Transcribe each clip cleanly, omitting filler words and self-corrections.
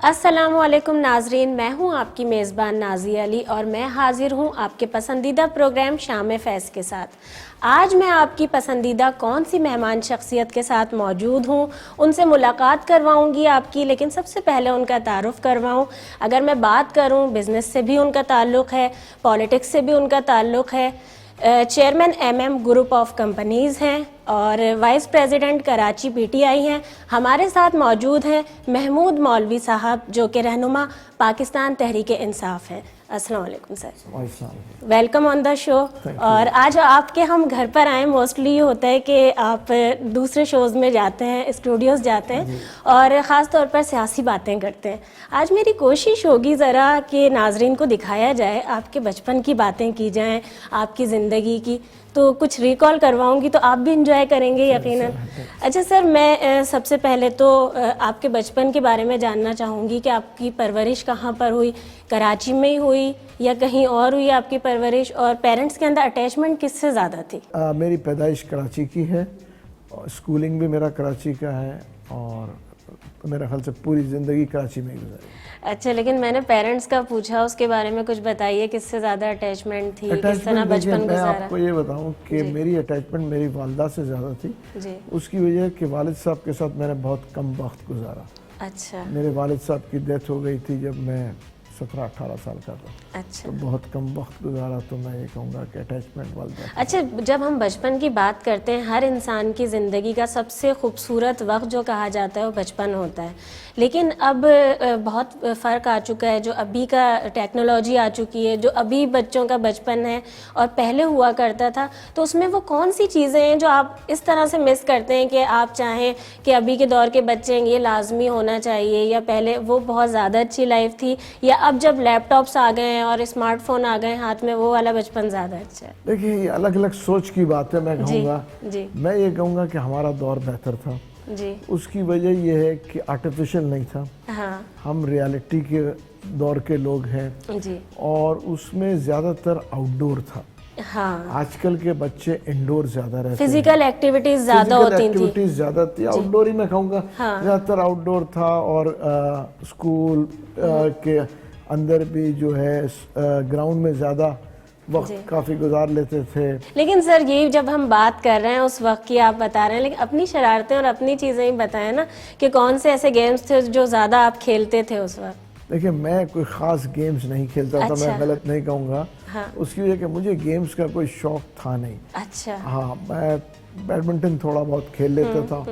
السلام علیکم ناظرین، میں ہوں آپ کی میزبان نازیہ علی اور میں حاضر ہوں آپ کے پسندیدہ پروگرام شام فیض کے ساتھ۔ آج میں آپ کی پسندیدہ کون سی مہمان شخصیت کے ساتھ موجود ہوں، ان سے ملاقات کرواؤں گی آپ کی، لیکن سب سے پہلے ان کا تعارف کرواؤں۔ اگر میں بات کروں بزنس سے بھی ان کا تعلق ہے، پالیٹکس سے بھی ان کا تعلق ہے، chairman M group of companies ہیں اور vice president Karachi P T I ہیں۔ ہمارے ساتھ موجود ہیں محمود مولوی صاحب جو کہ رہنما پاکستان تحریک انصاف ہے۔ السلام علیکم سر، ویلکم آن دا شو۔ اور آج آپ کے ہم گھر پر آئیں، موسٹلی یہ ہوتا ہے کہ آپ دوسرے شوز میں جاتے ہیں، اسٹوڈیوز جاتے ہیں اور خاص طور پر سیاسی باتیں کرتے ہیں۔ آج میری کوشش ہوگی ذرا کہ ناظرین کو دکھایا جائے، آپ کے بچپن کی باتیں کی جائیں، آپ کی زندگی کی، تو کچھ ریکال کرواؤں گی تو آپ بھی انجوائے کریں گے یقیناً۔ اچھا سر، میں سب سے پہلے تو آپ کے بچپن کے بارے میں جاننا چاہوں گی کہ آپ کی پرورش کہاں پر ہوئی، کراچی میں ہی ہوئی یا کہیں اور ہوئی آپ کی پرورش، اور پیرنٹس کے اندر اٹیچمنٹ کس سے زیادہ تھی؟ میری پیدائش کراچی کی ہے، اسکولنگ بھی میرا کراچی کا ہے اور میرا خیال سے پوری زندگی کراچی میں ہی گزاری۔ اچھا، لیکن میں نے پیرنٹس کا پوچھا، اس کے بارے میں کچھ بتائیے، کس سے زیادہ اٹیچمنٹ تھی، کس طرح بچپن میں گزارا؟ آپ کو یہ بتاؤں کہ میری اٹیچمنٹ میری والدہ سے زیادہ تھی۔ اس کی وجہ کہ والد صاحب کے ساتھ میں نے بہت کم وقت گزارا۔ اچھا، میرے والد صاحب کی ڈیتھ ہو گئی تھی جب میں 17-18 سال کا تھا، اچھا تو بہت کم وقت گزارا، تو میں یہ کہوں گا کہ اٹیچمنٹ والدہ۔ اچھا، جب ہم بچپن کی بات کرتے ہیں، ہر انسان کی زندگی کا سب سے خوبصورت وقت جو کہا جاتا ہے وہ بچپن ہوتا ہے، لیکن اب بہت فرق آ چکا ہے، جو ابھی کا ٹیکنالوجی آ چکی ہے، جو ابھی بچوں کا بچپن ہے اور پہلے ہوا کرتا تھا، تو اس میں وہ کون سی چیزیں ہیں جو آپ اس طرح سے مس کرتے ہیں کہ آپ چاہیں کہ ابھی کے دور کے بچے یہ لازمی ہونا چاہیے، یا پہلے وہ بہت زیادہ اچھی لائف تھی، یا اب جب لیپ ٹاپس آ گئے ہیں اور اسمارٹ فون آ گئے ہیں ہاتھ میں، وہ والا بچپن زیادہ اچھا ہے؟ دیکھیے، یہ الگ الگ سوچ کی بات ہے۔ میں کہوں گا، جی میں یہ کہوں گا کہ ہمارا دور بہتر تھا۔ جی اس کی وجہ یہ ہے کہ آرٹیفیشل نہیں تھا، ہاں ہم ریالٹی کے دور کے لوگ ہیں، جی اور اس میں زیادہ تر آؤٹ ڈور تھا۔ ہاں، آج کل کے بچے انڈور زیادہ رہتے ہیں، فزیکل ایکٹیویٹیز زیادہ ہوتی تھیں، ایکٹیویٹیز زیادہ تھی، آؤٹ ڈور ہی میں کہوں گا زیادہ تر آؤٹ ڈور تھا، اور اسکول کے اندر بھی جو ہے گراؤنڈ میں زیادہ وقت کافی گزار لیتے تھے۔ لیکن سر یہ جب ہم بات کر رہے ہیں اس وقت کی آپ بتا رہے ہیں، لیکن اپنی شرارتیں اور اپنی چیزیں ہی بتائیں نا، کہ کون سے ایسے گیمز تھے جو زیادہ آپ کھیلتے تھے اس وقت؟ دیکھیں، میں کوئی خاص گیمز نہیں کھیلتا تھا، میں غلط نہیں کہوں گا، اس کی وجہ کہ مجھے گیمز کا کوئی شوق تھا نہیں۔ اچھا، ہاں، میں بیڈمنٹن تھوڑا بہت کھیل لیتا تھا،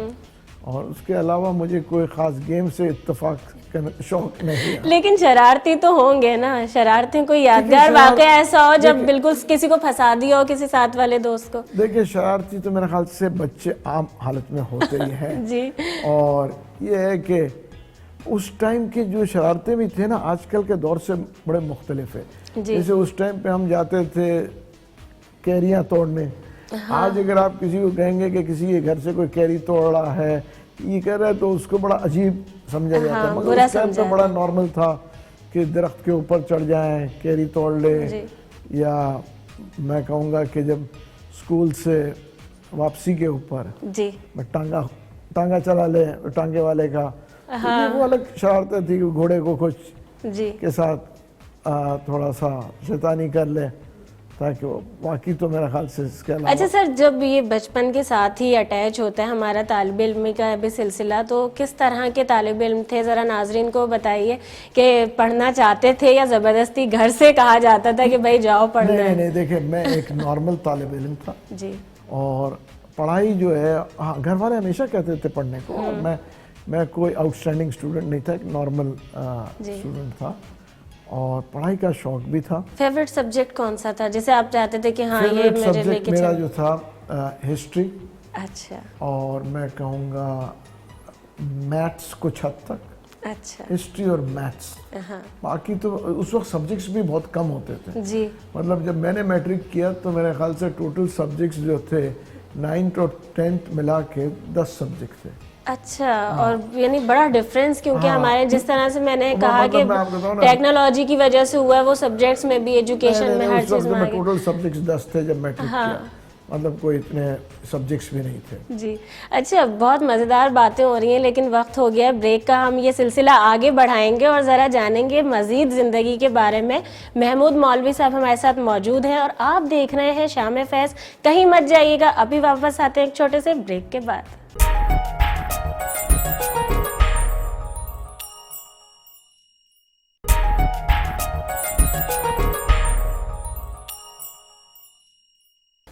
اور اس کے علاوہ مجھے کوئی خاص گیم سے اتفاق کا شوق نہیں ہے۔ لیکن شرارتی تو ہوں گے نا، شرارتیں کوئی یادگار واقعہ ایسا ہو جب بالکل کسی کو پھنسا دیا ہو، کسی ساتھ والے دوست کو؟ دیکھیں، شرارتی تو میرے خیال سے بچے عام حالت میں ہوتے ہی ہیں، جی، اور یہ ہے کہ اس ٹائم کی جو شرارتیں بھی تھے نا، آج کل کے دور سے بڑے مختلف ہے۔ جیسے اس ٹائم پہ ہم جاتے تھے کیریاں توڑنے، آج اگر آپ کسی کو کہیں گے کہ کسی کے گھر سے کوئی کیری توڑ رہا ہے، یہ کہہ رہا ہے، تو اس کو بڑا عجیب سمجھا جاتا ہے، مگر اس ٹائم پہ بڑا نارمل تھا کہ درخت کے اوپر چڑھ جائیں، کیری توڑ لیں، یا میں کہوں گا کہ جب اسکول سے واپسی کے اوپر میں ٹانگا چلا لے ٹانگے والے کا، یہ وہ الگ شرارتیں تھی کہ گھوڑے کو کچھ کے ساتھ تھوڑا سا شیطانی کر لے، تاکہ وہ باقی تو میرا خیال سے اس کے علاوہ۔ اچھا سر، جب یہ بچپن کے ساتھ ہی اٹیچ ہوتا ہے ہمارا طالب علم کا بھی سلسلہ، تو کس طرح کے طالب علم تھے، ذرا ناظرین کو بتائیے، کہ پڑھنا چاہتے تھے یا زبردستی گھر سے کہا جاتا تھا کہ بھائی جاؤ پڑھنا ہے؟ نہیں، دیکھیں، میں ایک نارمل طالب علم تھا، جی، اور پڑھائی جو ہے، ہاں، گھر والے ہمیشہ کہتے تھے پڑھنے کو، اور میں کوئی آؤٹ اسٹینڈنگ اسٹوڈنٹ نہیں تھا، ایک نارمل اسٹوڈنٹ تھا، اور پڑھائی کا شوق بھی تھا۔ فیوریٹ سبجیکٹ کون سا تھا جسے آپ چاہتے تھے کہ ہاں یہ فیوریٹ میرے لے سبجیکٹ کے میرا چلو؟ جو تھا ہسٹری، اچھا اور میں کہوں گا میتھس کچھ حد تک، اچھا، ہسٹری اور میتھس، باقی تو اس وقت سبجیکٹس بھی بہت کم ہوتے تھے۔ جی، مطلب جب میں نے میٹرک کیا تو میرے خیال سے ٹوٹل سبجیکٹس جو تھے 9th اور 10th ملا کے 10 سبجیکٹ تھے۔ اچھا، اور یعنی بڑا ڈفرینس، کیونکہ ہمارے جس طرح سے میں نے کہا کہ ٹیکنالوجی کی وجہ سے ہوا ہے، وہ سبجیکٹس میں بھی، ایجوکیشن میں، ہر چیز میں آگے۔ ٹوٹل سبجیکٹس 10 تھے جب میٹرک کیا، مطلب کوئی اتنے سبجیکٹس بھی نہیں تھے. جی اچھا، بہت مزیدار باتیں ہو رہی ہیں لیکن وقت ہو گیا بریک کا. ہم یہ سلسلہ آگے بڑھائیں گے اور ذرا جانیں گے مزید زندگی کے بارے میں. محمود مولوی صاحب ہمارے ساتھ موجود ہیں اور آپ دیکھ رہے ہیں شام فیض. کہیں مت جائیے گا، ابھی واپس آتے ہیں ایک چھوٹے سے بریک کے بعد.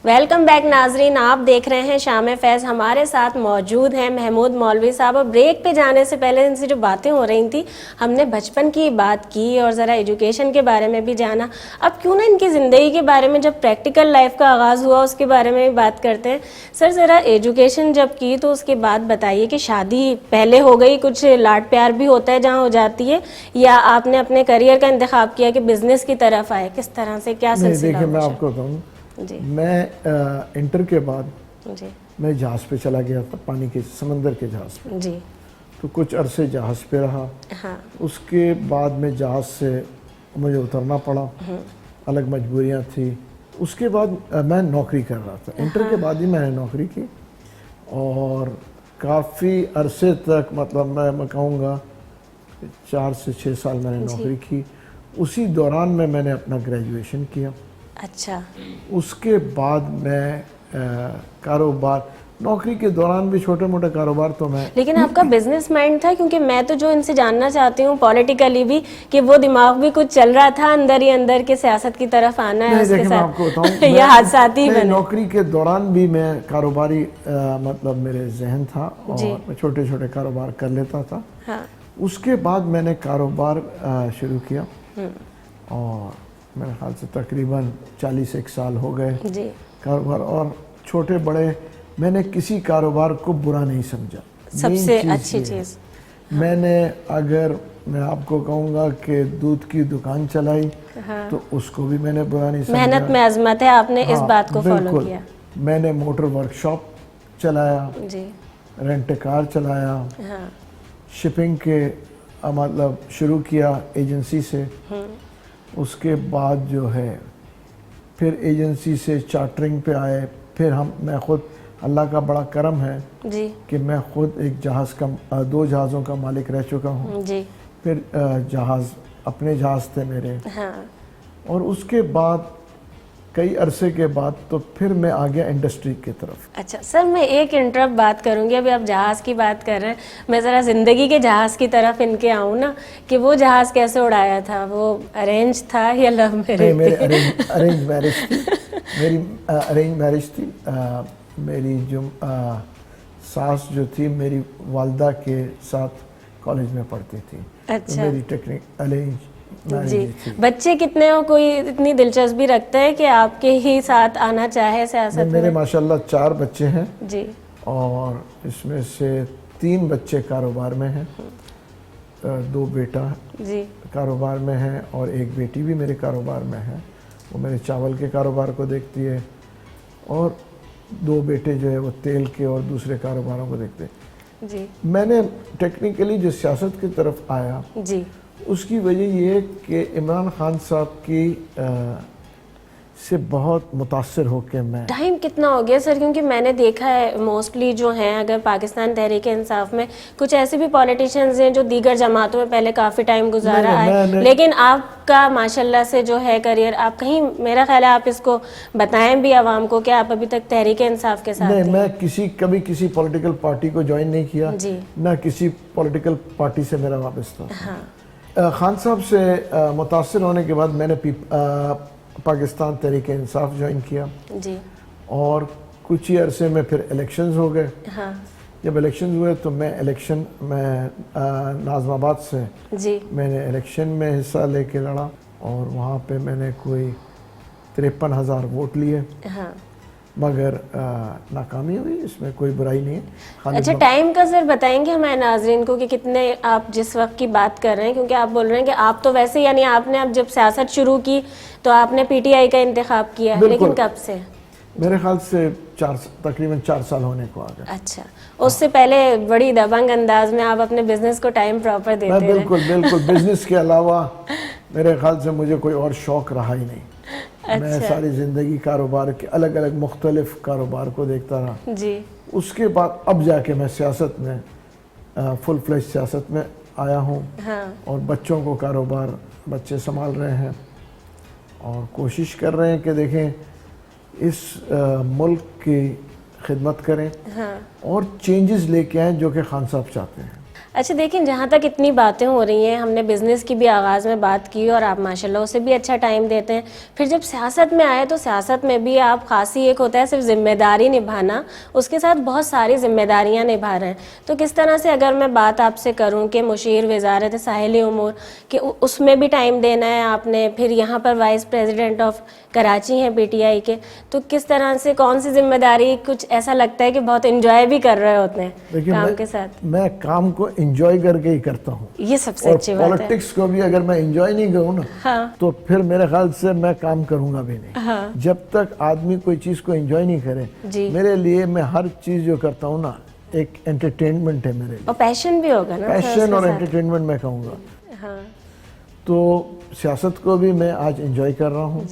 ویلکم بیک ناظرین، آپ دیکھ رہے ہیں شام فیض. ہمارے ساتھ موجود ہیں محمود مولوی صاحب. اور بریک پہ جانے سے پہلے ان سے جو باتیں ہو رہی تھیں، ہم نے بچپن کی بات کی اور ذرا ایجوکیشن کے بارے میں بھی جانا. اب کیوں نہ ان کی زندگی کے بارے میں، جب پریکٹیکل لائف کا آغاز ہوا اس کے بارے میں بھی بات کرتے ہیں. سر ذرا ایجوکیشن جب کی تو اس کے بعد بتائیے کہ شادی پہلے ہو گئی، کچھ لاڈ پیار بھی ہوتا ہے جہاں ہو جاتی ہے، یا آپ نے اپنے کریئر کا انتخاب کیا کہ بزنس کی طرف آئے؟ کس طرح سے، کیا سلسلہ؟ دیکھیں میں آپ کو کہوں، میں انٹر کے بعد میں جہاز پہ چلا گیا تھا، پانی کے سمندر کے جہاز پہ. جی تو کچھ عرصے جہاز پہ رہا. اس کے بعد میں جہاز سے مجھے اترنا پڑا، الگ مجبوریاں تھی. اس کے بعد میں نوکری کر رہا تھا. انٹر کے بعد ہی میں نے نوکری کی اور کافی عرصے تک، مطلب میں کہوں گا 4 سے 6 سال میں نے نوکری کی. اسی دوران میں نے اپنا گریجویشن کیا. اچھا. اس کے بعد میں کاروبار، نوکری کے دوران بھی چھوٹے موٹے کاروبار تو میں. لیکن آپ کا بزنس مائنڈ تھا؟ کیونکہ میں تو جو ان سے جاننا چاہتی ہوں پولیٹیکلی بھی، کہ وہ دماغ بھی کچھ چل رہا تھا اندر ہی اندر کہ سیاست کی طرف آنا ہے اس کے ساتھ، یہ حادثاتی بنے. نوکری کے دوران بھی میں کاروباری، مطلب میرے ذہن تھا اور میں چھوٹے چھوٹے کاروبار کر لیتا تھا. اس کے بعد میں نے کاروبار شروع کیا اور میرے خیال سے تقریباً 41 سال ہو گئے کاروبار. اور چھوٹے بڑے میں نے کسی کاروبار کو برا نہیں سمجھا. سب سے اچھی چیز میں نے، اگر میں آپ کو کہوں گا کہ دودھ کی دکان چلائی تو اس کو بھی میں نے برا نہیں سمجھا. محنت میں عظمت ہے، آپ نے اس بات کو فالو کیا. میں نے موٹر ورک شاپ چلایا، رینٹ کار چلایا، شپنگ کے مطلب شروع کیا ایجنسی سے. اس کے بعد جو ہے پھر ایجنسی سے چارٹرنگ پہ آئے. پھر میں خود، اللہ کا بڑا کرم ہے کہ میں خود ایک جہاز کا، 2 جہازوں کا مالک رہ چکا ہوں. پھر جہاز، اپنے جہاز تھے میرے. اور اس کے بعد کئی عرصے کے بعد تو پھر میں آ گیا انڈسٹری کی طرف. اچھا سر، میں ایک انٹرپٹ بات کروں گی. ابھی آپ جہاز کی بات کر رہے ہیں، میں ذرا زندگی کے جہاز کی طرف ان کے آؤں نا، کہ وہ جہاز کیسے اڑایا تھا؟ وہ ارینج تھا یا لو میرج؟ میری ارینج میرج تھی. میری ارینج میرج تھی. میری جو ساس جو تھی میری والدہ کے ساتھ کالج میں پڑھتی تھی. اچھا. میری ٹیکنیک ارینج. جی. بچے کتنے ہو؟ کوئی اتنی دلچسپی رکھتا ہے کہ آپ کے ہی ساتھ آنا چاہے سیاست میں؟ میرے ماشاءاللہ 4 بچے ہیں. جی. اور اس میں سے 3 بچے کاروبار میں ہیں. 2 بیٹا کاروبار میں ہیں اور 1 بیٹی بھی میرے کاروبار میں ہے. وہ میرے چاول کے کاروبار کو دیکھتی ہے اور 2 بیٹے جو ہے وہ تیل کے اور دوسرے کاروباروں کو دیکھتے ہیں. میں نے ٹیکنیکلی جو سیاست کی طرف آیا، اس کی وجہ یہ ہے کہ عمران خان صاحب کی سے بہت متاثر ہو کے میں. ٹائم کتنا ہو گیا سر؟ کیونکہ میں نے دیکھا ہے موسٹلی جو ہیں، اگر پاکستان تحریک انصاف میں کچھ ایسے بھی پولیٹیشنز ہیں جو دیگر جماعتوں میں پہلے کافی ٹائم گزارا ہے، لیکن آپ کا ماشاءاللہ سے جو ہے کریئر، آپ کہیں، میرا خیال ہے آپ اس کو بتائیں بھی عوام کو کہ آپ ابھی تک تحریک انصاف کے ساتھ نہیں. میں کبھی کسی پولیٹیکل پارٹی کو جوائن نہیں کیا، نہ کسی پولیٹیکل پارٹی سے میرا وابستہ. خان صاحب سے متاثر ہونے کے بعد میں نے پاکستان تحریک انصاف جوائن کیا. اور کچھ ہی عرصے میں پھر الیکشنز ہو گئے. جب الیکشنز ہوئے تو میں ناظم آباد سے میں نے الیکشن میں حصہ لے کے لڑا اور وہاں پہ میں نے کوئی 53,000 ووٹ لیے. مگر ناکامی ہوئی، اس میں کوئی برائی نہیں ہے. اچھا ٹائم کا سر بتائیں گے ہمارے ناظرین کو کہ کتنے آپ جس وقت کی بات کر رہے ہیں؟ کیونکہ آپ بول رہے ہیں کہ آپ تو ویسے، یعنی آپ نے اب جب سیاست شروع کی تو آپ نے پی ٹی آئی کا انتخاب کیا ہے، لیکن کب سے؟ میرے خیال سے تقریباً 4 سال ہونے کو آ گئے. اچھا، اس سے پہلے بڑی دبنگ انداز میں آپ اپنے بزنس کو ٹائم پراپر دیتے رہے. بالکل بزنس کے علاوہ میرے خیال سے مجھے کوئی اور شوق رہا ہی نہیں. میں ساری زندگی کاروبار کے الگ الگ مختلف کاروبار کو دیکھتا رہا. جی. اس کے بعد اب جا کے میں سیاست میں فل فلیش سیاست میں آیا ہوں. اور بچوں کو کاروبار بچے سنبھال رہے ہیں اور کوشش کر رہے ہیں کہ دیکھیں اس ملک کی خدمت کریں اور چینجز لے کے آئیں جو کہ خان صاحب چاہتے ہیں. اچھا دیکھیں، جہاں تک اتنی باتیں ہو رہی ہیں، ہم نے بزنس کی بھی آغاز میں بات کی اور آپ ماشاءاللہ اسے بھی اچھا ٹائم دیتے ہیں. پھر جب سیاست میں آئے تو سیاست میں بھی آپ خاصی ایک ہوتا ہے صرف ذمہ داری نبھانا، اس کے ساتھ بہت ساری ذمہ داریاں نبھا رہے ہیں. تو کس طرح سے اگر میں بات آپ سے کروں کہ مشیر وزارت ساحلی امور کہ اس میں بھی ٹائم دینا ہے آپ نے، پھر یہاں پر وائس پریزیڈنٹ آف کراچی ہیں پی ٹی آئی کے، تو کس طرح سے کون سی ذمہ داری کچھ ایسا لگتا ہے کہ بہت انجوائے بھی کر رہے ہوتے ہیں کام کے ساتھ؟ میں کام کو انجوائے کر کے ہی کرتا ہوں. یہ سب سے اچھی بات ہے. پولیٹکس کو بھی اگر میں انجوائے نہیں کروں نا تو پھر میرے خیال سے میں کام کروں گا بھی نہیں. جب تک آدمی کوئی چیز کو انجوائے نہیں کرے، میرے لیے میں ہر چیز جو کرتا ہوں نا ایک انٹرٹینمنٹ ہے میرے لیے. اور پیشن بھی ہوگا نا. پیشن اور انٹرٹینمنٹ میں کہوں گا. تو سیاست کو بھی میں آج انجوائے کر رہا ہوں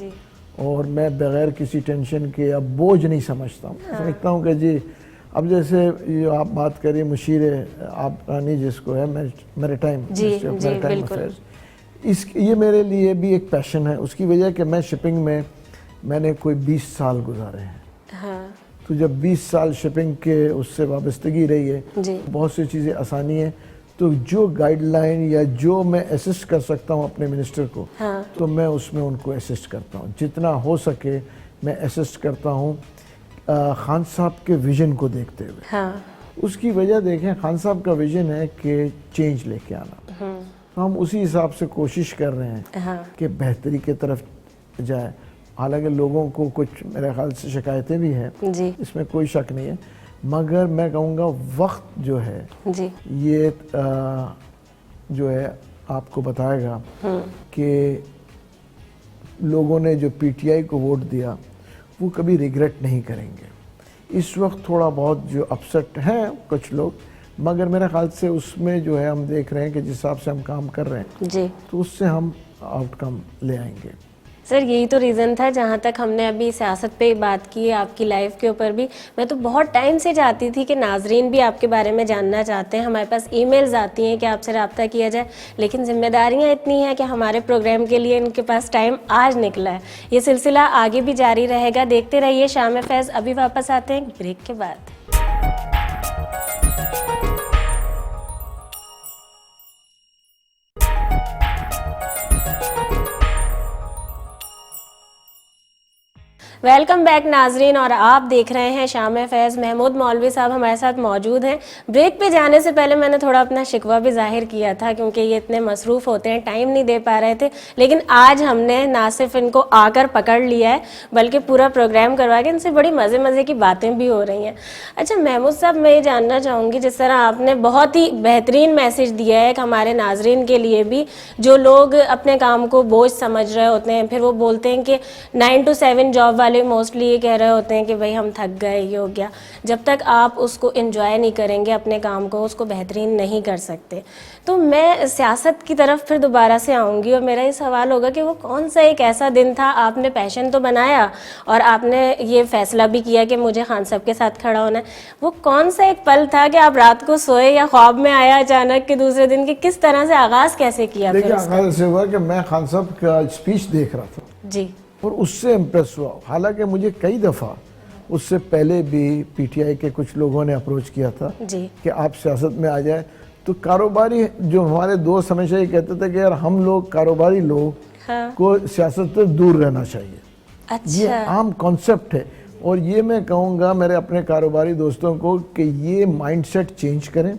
اور میں بغیر کسی ٹینشن کے اب بوجھ نہیں سمجھتا ہوں. سمجھتا ہوں کہ جی اب جیسے یہ آپ بات کریے مشیر آپ رانی جس کو ہے میریٹائم افیئرز، یہ میرے لیے بھی ایک پیشن ہے. اس کی وجہ کہ میں شپنگ میں میں نے کوئی 20 سال گزارے ہیں. تو جب 20 سال شپنگ کے اس سے وابستگی رہی ہے، بہت سی چیزیں آسانی ہیں. تو جو گائیڈ لائن یا جو میں اسسٹ کر سکتا ہوں اپنے منسٹر کو، تو میں اس میں ان کو اسسٹ کرتا ہوں. جتنا ہو سکے میں اسسٹ کرتا ہوں خان صاحب کے ویژن کو دیکھتے ہوئے. اس کی وجہ دیکھیں، خان صاحب کا ویژن ہے کہ چینج لے کے آنا. تو ہم اسی حساب سے کوشش کر رہے ہیں کہ بہتری کی طرف جائے. حالانکہ لوگوں کو کچھ میرے خیال سے شکایتیں بھی ہیں، اس میں کوئی شک نہیں ہے، مگر میں کہوں گا وقت جو ہے یہ جو ہے آپ کو بتائے گا کہ لوگوں نے جو پی ٹی آئی کو ووٹ دیا وہ کبھی ریگریٹ نہیں کریں گے. اس وقت تھوڑا بہت جو اپسٹ ہیں کچھ لوگ، مگر میرے خیال سے اس میں جو ہے ہم دیکھ رہے ہیں کہ جس حساب سے ہم کام کر رہے ہیں تو اس سے ہم آؤٹ کم لے آئیں گے. سر یہی تو ریزن تھا. جہاں تک ہم نے ابھی سیاست پہ بات کی، آپ کی لائف کے اوپر بھی، میں تو بہت ٹائم سے چاہتی تھی کہ ناظرین بھی آپ کے بارے میں جاننا چاہتے ہیں. ہمارے پاس ای میلز آتی ہیں کہ آپ سے رابطہ کیا جائے، لیکن ذمہ داریاں اتنی ہیں کہ ہمارے پروگرام کے لیے ان کے پاس ٹائم آج نکلا ہے. یہ سلسلہ آگے بھی جاری رہے گا. دیکھتے رہیے شام فیض. ابھی واپس آتے ہیں بریک کے بعد. ویلکم بیک ناظرین، اور آپ دیکھ رہے ہیں شام فیض. محمود مولوی صاحب ہمارے ساتھ موجود ہیں. بریک پہ جانے سے پہلے میں نے تھوڑا اپنا شکوہ بھی ظاہر کیا تھا کیونکہ یہ اتنے مصروف ہوتے ہیں، ٹائم نہیں دے پا رہے تھے. لیکن آج ہم نے نہ صرف ان کو آ کر پکڑ لیا ہے بلکہ پورا پروگرام کروا کے ان سے بڑی مزے کی باتیں بھی ہو رہی ہیں. اچھا محمود صاحب، میں یہ جاننا چاہوں گی جس طرح آپ نے بہت ہی بہترین میسج دیا ہے کہ ہمارے ناظرین کے لیے بھی جو لوگ اپنے کام کو بوجھ سمجھ رہے ہوتے ہیں، پھر وہ بولتے ہیں کہ 9 to 7 جاب والے موسٹلی یہ کہہ رہے ہوتے ہیں کہ بھائی ہم تھک گئے، یہ ہو گیا. جب تک آپ اس کو انجوائے نہیں کریں گے اپنے کام کو، اس کو بہترین نہیں کر سکتے. تو میں سیاست کی طرف پھر دوبارہ سے آؤں گی اور میرا یہ سوال ہوگا کہ وہ کون سا ایک ایسا دن تھا، آپ نے پیشن تو بنایا اور آپ نے یہ فیصلہ بھی کیا کہ مجھے خان صاحب کے ساتھ کھڑا ہونا ہے، وہ کون سا ایک پل تھا کہ آپ رات کو سوئے یا خواب میں آیا اچانک کہ دوسرے دن کی کس طرح سے آغاز کیسے کیا؟ دیکھیں آغاز سے ہوا کہ میں خان صاحب کا اسپیچ دیکھ رہا تھا اور اس سے امپریس ہوا. حالانکہ مجھے کئی دفعہ اس سے پہلے بھی پی ٹی آئی کے کچھ لوگوں نے اپروچ کیا تھا کہ آپ سیاست میں آ جائیں. تو کاروباری جو ہمارے دوست ہمیشہ یہ کہتے تھے کہ یار ہم لوگ کاروباری لوگ کو سیاست سے دور رہنا چاہیے. یہ عام کانسیپٹ ہے اور یہ میں کہوں گا میرے اپنے کاروباری دوستوں کو کہ یہ مائنڈ سیٹ چینج کریں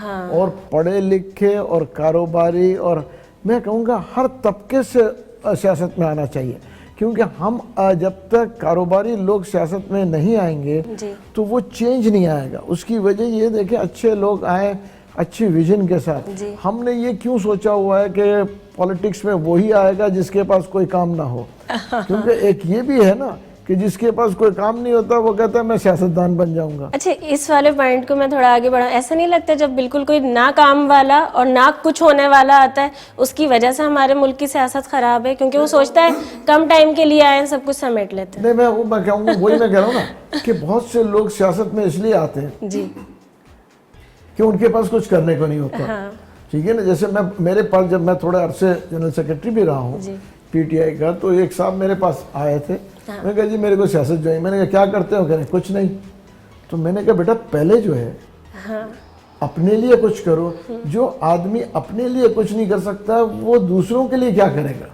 اور پڑھے لکھے اور کاروباری اور میں کہوں گا ہر طبقے سے سیاست میں آنا چاہیے. کیونکہ ہم جب تک کاروباری لوگ سیاست میں نہیں آئیں گے تو وہ چینج نہیں آئے گا. اس کی وجہ یہ دیکھیں اچھے لوگ آئیں اچھی ویژن کے ساتھ. ہم نے یہ کیوں سوچا ہوا ہے کہ پولیٹکس میں وہی آئے گا جس کے پاس کوئی کام نہ ہو؟ کیونکہ ایک یہ بھی ہے نا کہ جس کے پاس کوئی کام نہیں ہوتا وہ کہتا ہے میں سیاستدان بن جاؤں گا. اچھا اس والے پوائنٹ کو میں تھوڑا آگے بڑھاؤں, ایسا نہیں لگتا جب بالکل کوئی نہ کام والا اور نہ کچھ ہونے والا آتا ہے اس کی وجہ سے ہمارے ملک کی سیاست خراب ہے, کیونکہ وہ سوچتا ہے کم ٹائم کے لیے آئے سب کچھ سمیٹ لیتے ہیں. نہیں میں کہوں گا, وہی میں کہہ رہا ہوں نا کہ بہت سے لوگ سیاست میں اس لیے آتے ہیں جی کہ ان کے پاس کچھ کرنے کو نہیں ہوتا. ٹھیک ہے نا, جیسے میرے پاس جب میں تھوڑے عرصے جنرل سیکرٹری بھی رہا ہوں پی ٹی آئی کا, تو ایک صاحب میرے پاس آئے تھے, میں نے کہا جی میرے کو سیاست جو ہے, میں نے کہا کیا کرتے ہو, کہہ رہے کچھ نہیں. تو میں نے کہا بیٹا پہلے جو ہے اپنے لیے کچھ کرو, جو آدمی اپنے لیے کچھ نہیں کر سکتا وہ دوسروں کے لیے کیا کرے گا.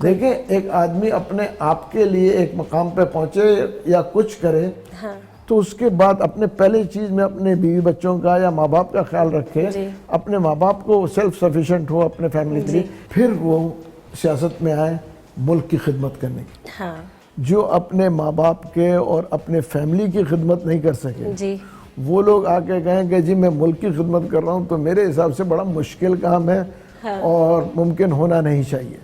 دیکھیں ایک آدمی اپنے آپ کے لیے ایک مقام پہ پہنچے یا کچھ کرے تو اس کے بعد اپنے پہلی چیز میں اپنے بیوی بچوں کا یا ماں باپ کا خیال رکھے, اپنے ماں باپ کو سیلف سفیشینٹ ہو اپنے فیملی کے لیے, پھر وہ سیاست میں آئے ملک کی خدمت کرنے کی. جو اپنے ماں باپ کے اور اپنے فیملی کی خدمت نہیں کر سکے وہ لوگ آ کے کہیں کہ جی میں ملک کی خدمت کر رہا ہوں, تو میرے حساب سے بڑا مشکل کام ہے اور ممکن ہونا نہیں چاہیے,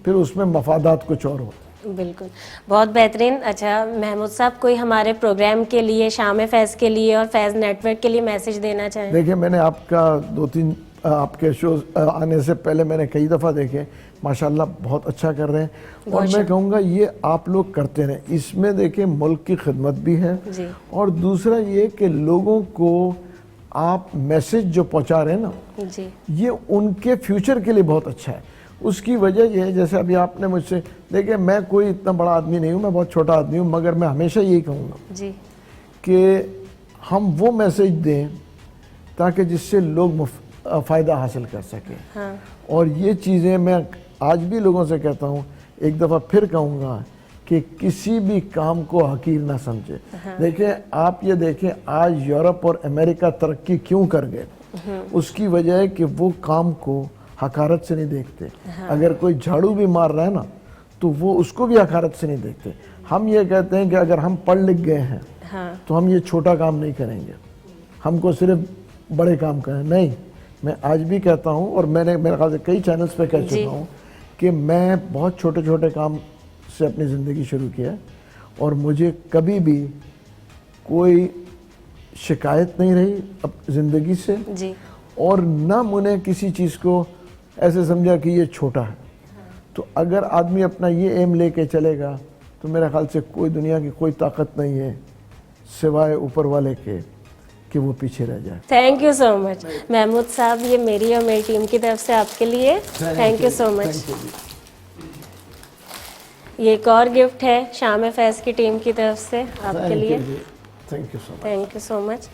پھر اس میں مفادات کچھ اور ہوتے. بالکل, بہت بہترین. اچھا محمود صاحب, کوئی ہمارے پروگرام کے لیے, شام فیض کے لیے اور فیض نیٹ ورک کے لیے میسج دینا چاہیں؟ دیکھیں میں نے آپ کا 2-3 آپ کے شوز آنے سے پہلے میں نے کئی دفعہ دیکھے, ماشاءاللہ بہت اچھا کر رہے ہیں, اور میں کہوں گا یہ آپ لوگ کرتے رہیں. اس میں دیکھیں ملک کی خدمت بھی ہے, اور دوسرا یہ کہ لوگوں کو آپ میسج جو پہنچا رہے ہیں نا یہ ان کے فیوچر کے لیے بہت اچھا ہے. اس کی وجہ یہ ہے, جیسے ابھی آپ نے مجھ سے دیکھیں, میں کوئی اتنا بڑا آدمی نہیں ہوں, میں بہت چھوٹا آدمی ہوں, مگر میں ہمیشہ یہی کہوں گا کہ ہم وہ میسج دیں تاکہ جس سے لوگ فائدہ حاصل کر سکیں. اور یہ چیزیں میں آج بھی لوگوں سے کہتا ہوں, ایک دفعہ پھر کہوں گا کہ کسی بھی کام کو حقیر نہ سمجھے. دیکھیں آپ یہ دیکھیں آج یورپ اور امریکہ ترقی کیوں کر گئے, اس کی وجہ ہے کہ وہ کام کو حقارت سے نہیں دیکھتے. اگر کوئی جھاڑو بھی مار رہا ہے نا تو وہ اس کو بھی حقارت سے نہیں دیکھتے. ہم یہ کہتے ہیں کہ اگر ہم پڑھ لکھ گئے ہیں تو ہم یہ چھوٹا کام نہیں کریں گے, ہم کو صرف بڑے کام کریں. نہیں, میں آج بھی کہتا ہوں, اور میں نے میرے خیال سے کئی چینلز پہ کہہ چکا ہوں کہ میں بہت چھوٹے چھوٹے کام سے اپنی زندگی شروع کیا ہے, اور مجھے کبھی بھی کوئی شکایت نہیں رہی زندگی سے, اور نہ میں کسی چیز کو ایسے سمجھا کہ یہ چھوٹا ہے. تو اگر آدمی اپنا یہ ایم لے کے چلے گا تو میرے خیال سے کوئی دنیا کی کوئی طاقت نہیں ہے سوائے اوپر والے کے کہ وہ پیچھے رہ جائے. تھینک یو سو مچ محمود صاحب, یہ میری اور میری ٹیم کی طرف سے آپ کے لیے تھینک یو سو مچ. یہ ایک اور گفٹ ہے شام فیض کی ٹیم کی طرف سے آپ کے لیے. تھینک یو سو مچ.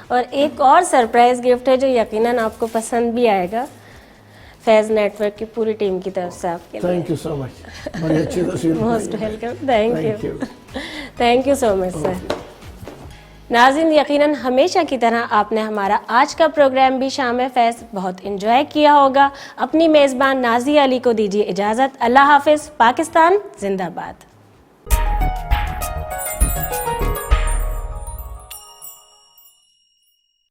اور ایک اور سرپرائز گفٹ ہے جو یقیناً آپ کو پسند بھی آئے گا, فیض نیٹ ورک کی پوری ٹیم کی طرف سے آپ کے لیے. تھینک یو سو مچ, بڑی اچھی تصویر. Most welcome. Thank you so much sir. ناظرین, یقیناً ہمیشہ کی طرح آپ نے ہمارا آج کا پروگرام بھی شام فیض بہت انجوائے کیا ہوگا. اپنی میزبان نازیہ علی کو دیجیے اجازت. اللہ حافظ. پاکستان زندہ باد.